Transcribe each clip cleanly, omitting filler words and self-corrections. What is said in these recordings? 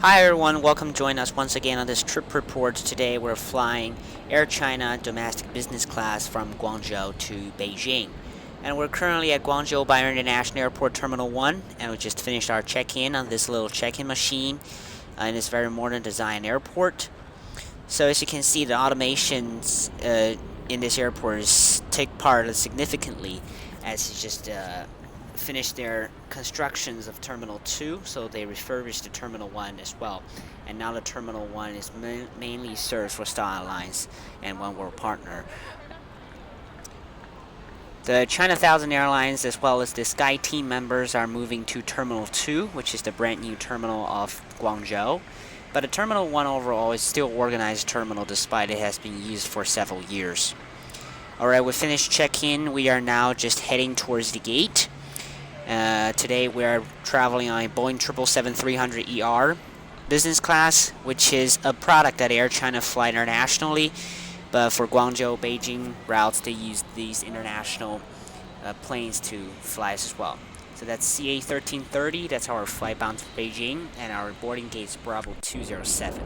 Hi everyone, welcome join us once again on this trip report. Today we're flying Air China domestic business class from Guangzhou to Beijing. And we're currently at Guangzhou-Beijing International Airport Terminal 1, and we just finished our check-in on this little check-in machine in this very modern design airport. So as you can see, the automations in this airport take part significantly as it's just finished their constructions of Terminal 2, so they refurbished the Terminal 1 as well. And now the Terminal 1 is mainly served for Star Alliance and One World Partner. The China Thousand Airlines as well as the Sky Team members are moving to Terminal 2, which is the brand new terminal of Guangzhou. But the Terminal 1 overall is still organized terminal despite it has been used for several years. Alright, we finished check-in. We are now just heading towards the gate. Today we are traveling on a Boeing 777-300ER business class, which is a product that Air China fly internationally, but for Guangzhou-Beijing routes they use these international planes to fly as well. So that's CA 1330, that's our flight bound to Beijing, and our boarding gate is Bravo 207.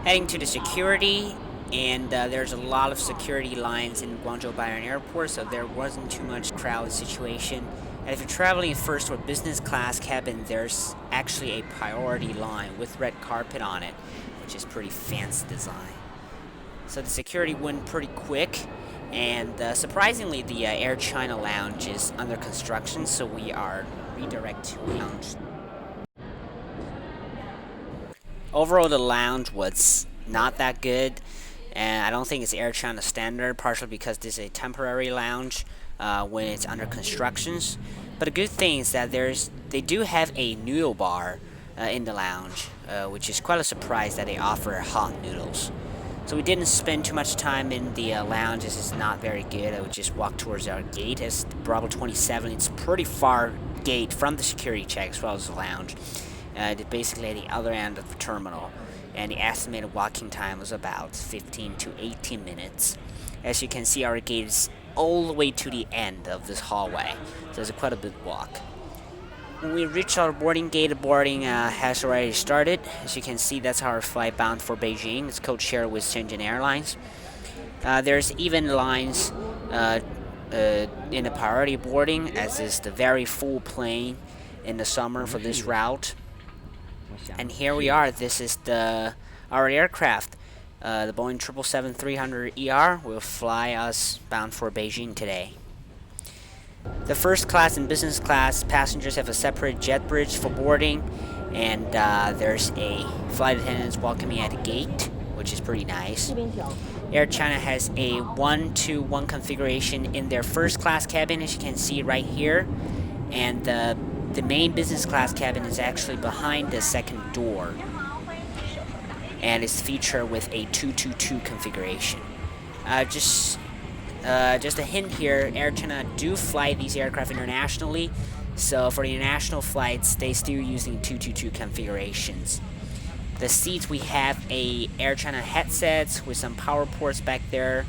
Heading to the security, and there's a lot of security lines in Guangzhou-Beijing Airport, so there wasn't too much crowded situation. And if you're traveling first or business class cabin, there's actually a priority line with red carpet on it, which is pretty fancy design. So the security went pretty quick, and surprisingly the Air China lounge is under construction, so we are redirected to lounge. Overall the lounge was not that good, and I don't think it's Air China standard, partially because this is a temporary lounge when it's under constructions. But the good thing is that they do have a noodle bar in the lounge, which is quite a surprise that they offer hot noodles. So we didn't spend too much time in the lounge. This is not very good. I would just walk towards our gate. It's Bravo 27. It's a pretty far gate from the security check as well as the lounge. Basically at the other end of the terminal. And the estimated walking time was about 15 to 18 minutes. As you can see, our gate is all the way to the end of this hallway, so it's quite a big walk. When we reach our boarding gate, the boarding has already started. As you can see, that's our flight bound for Beijing. It's code-shared with Shenzhen Airlines. There's even lines in the priority boarding, as is the very full plane in the summer for this route. And here we are. This is our aircraft. The Boeing 777-300ER will fly us bound for Beijing today. The first class and business class passengers have a separate jet bridge for boarding, and there's a flight attendant welcoming at the gate, which is pretty nice. Air China has a 1-to-1 configuration in their first class cabin, as you can see right here, and the main business class cabin is actually behind the second door, and is featured with a 2-to-2 configuration. Just a hint here, Air China do fly these aircraft internationally, so for the international flights, they still using 2-to-2 configurations. The seats, we have a Air China headsets with some power ports back there,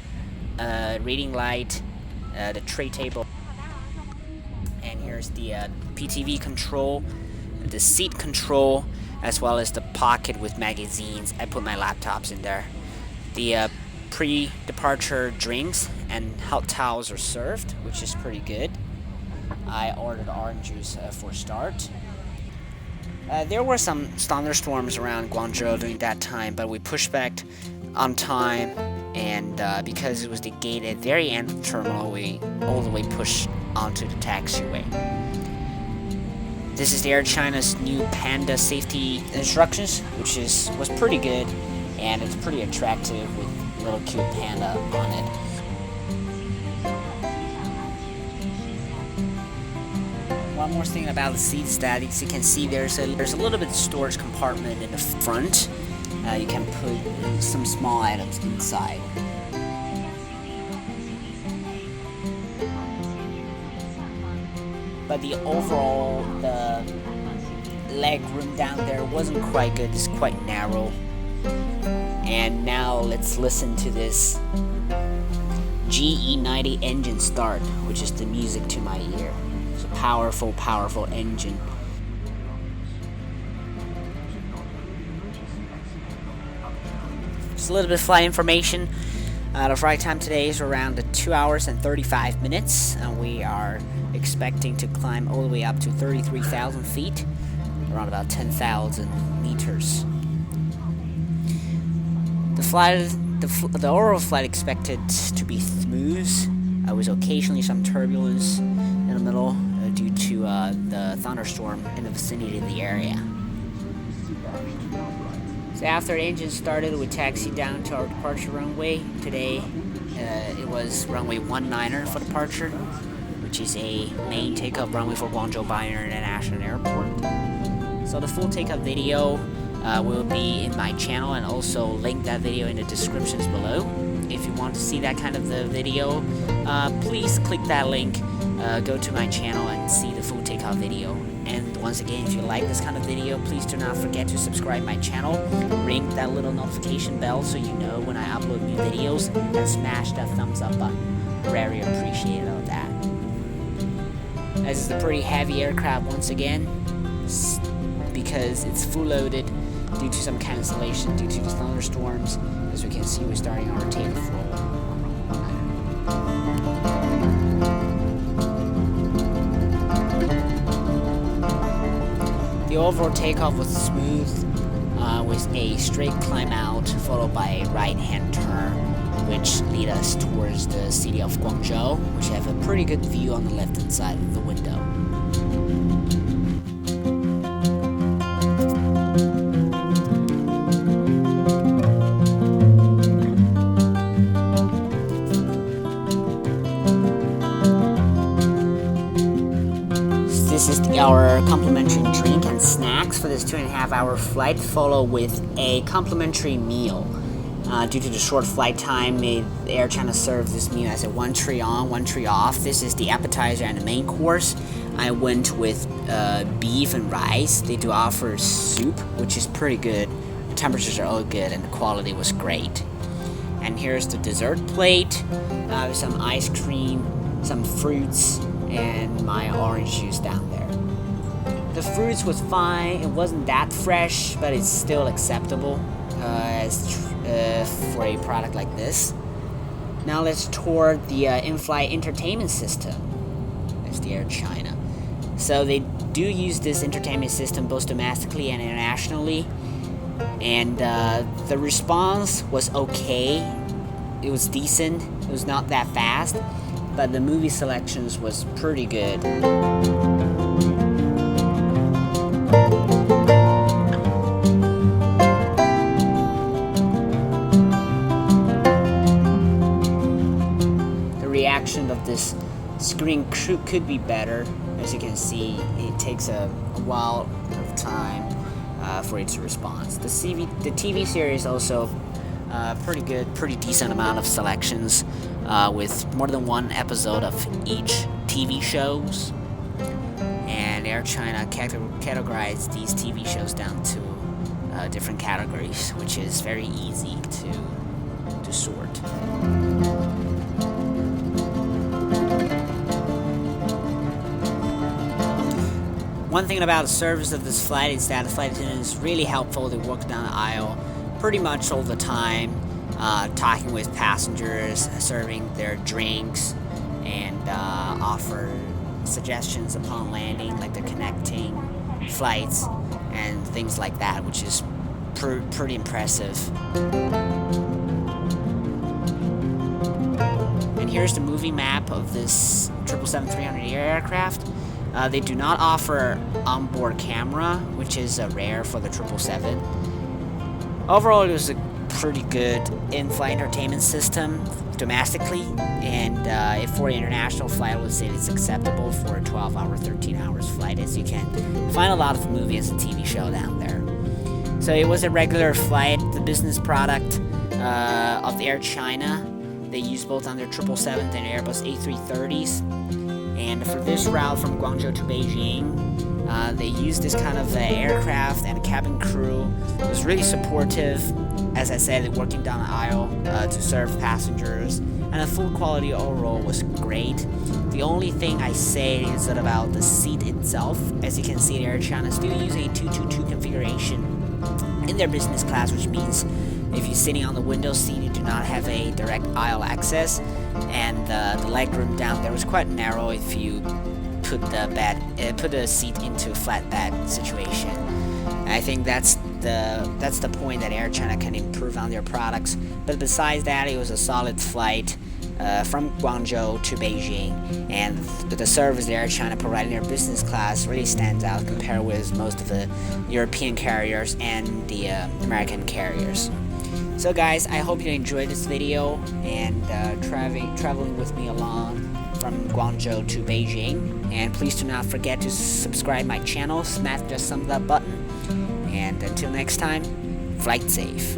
reading light, the tray table, and here's the PTV control, the seat control, as well as the pocket with magazines. I put my laptops in there. The pre-departure drinks and hot towels are served, which is pretty good. I ordered orange juice for start. There were some thunderstorms around Guangzhou during that time, but we pushed back on time, and because it was the gate at the very end of the terminal, we all the way pushed onto the taxiway. This is the Air China's new Panda safety instructions, which was pretty good, and it's pretty attractive with a little cute panda on it. One more thing about the seats, that as you can see, there's a little bit of storage compartment in the front. You can put some small items inside. But the overall, the leg room down there wasn't quite good. It's quite narrow. And now let's listen to this GE90 engine start, which is the music to my ear. It's a powerful, powerful engine. Just a little bit of flight information. The flight time today is around 2 hours and 35 minutes, and we are expecting to climb all the way up to 33,000 feet, around about 10,000 meters. The overall flight expected to be smooth, with occasionally some turbulence in the middle due to the thunderstorm in the vicinity of the area. So after the engine started, we taxied down to our departure runway. Today, it was runway 19 for departure, which is a main takeoff runway for Guangzhou-Beijing International Airport. So the full takeoff video will be in my channel, and also link that video in the descriptions below. If you want to see that kind of the video, please click that link, go to my channel and see the full takeoff video. And once again, if you like this kind of video, please do not forget to subscribe my channel, ring that little notification bell so you know when I upload new videos, and smash that thumbs up button. Very appreciative of that. This is a pretty heavy aircraft once again, because it's full loaded due to some cancellation due to the thunderstorms. As we can see, we're starting our takeoff roll. The overall takeoff was smooth, with a straight climb out followed by a right-hand turn, which lead us towards the city of Guangzhou, which have a pretty good view on the left-hand side of the window. This is our complimentary drink and snacks for this 2.5-hour flight, followed with a complimentary meal. Due to the short flight time, Air China served this meal as a 1 tray on, 1 tray off. This is the appetizer and the main course. I went with beef and rice. They do offer soup, which is pretty good. The temperatures are all good and the quality was great. And here's the dessert plate with some ice cream, some fruits, and my orange juice down there. The fruits was fine. It wasn't that fresh, but it's still acceptable for a product like this. Now let's tour the in-flight entertainment system. That's the Air China. So they do use this entertainment system both domestically and internationally, and the response was okay. It was decent. It was not that fast, but the movie selections was pretty good. The reaction of this screen could be better. As you can see, it takes a while of time for its response. The TV series also pretty good, pretty decent amount of selections, with more than one episode of each TV shows. And Air China categorized these TV shows down to different categories, which is very easy to sort. One thing about the service of this flight is that the flight attendant is really helpful. They walk down the aisle pretty much all the time, talking with passengers, serving their drinks, and offer suggestions upon landing, like the connecting flights and things like that, which is pretty impressive. And here's the movie map of this 777-300ER aircraft. They do not offer onboard camera, which is rare for the 777. Overall, it was a pretty good in-flight entertainment system domestically, and for an international flight, I would say it's acceptable for a 12-hour, 13 hours flight, as you can find a lot of movies and TV show down there. So it was a regular flight, the business product of the Air China. They use both on their 777 and Airbus A330s. And for this route from Guangzhou to Beijing, they used this kind of aircraft, and the cabin crew was really supportive. As I said, working down the aisle to serve passengers, and the food quality overall was great. The only thing I say is that about the seat itself. As you can see, Air China still use a 222 configuration in their business class, which means If you're sitting on the window seat, you do not have a direct aisle access, and the legroom down there was quite narrow if you put the seat into flat bed situation. I think that's the point that Air China can improve on their products. But besides that, it was a solid flight from Guangzhou to Beijing, and the service that Air China providing their business class really stands out compared with most of the European carriers and the American carriers. So guys, I hope you enjoyed this video and traveling with me along from Guangzhou to Beijing. And please do not forget to subscribe my channel, smash the thumbs up button, and until next time, flight safe.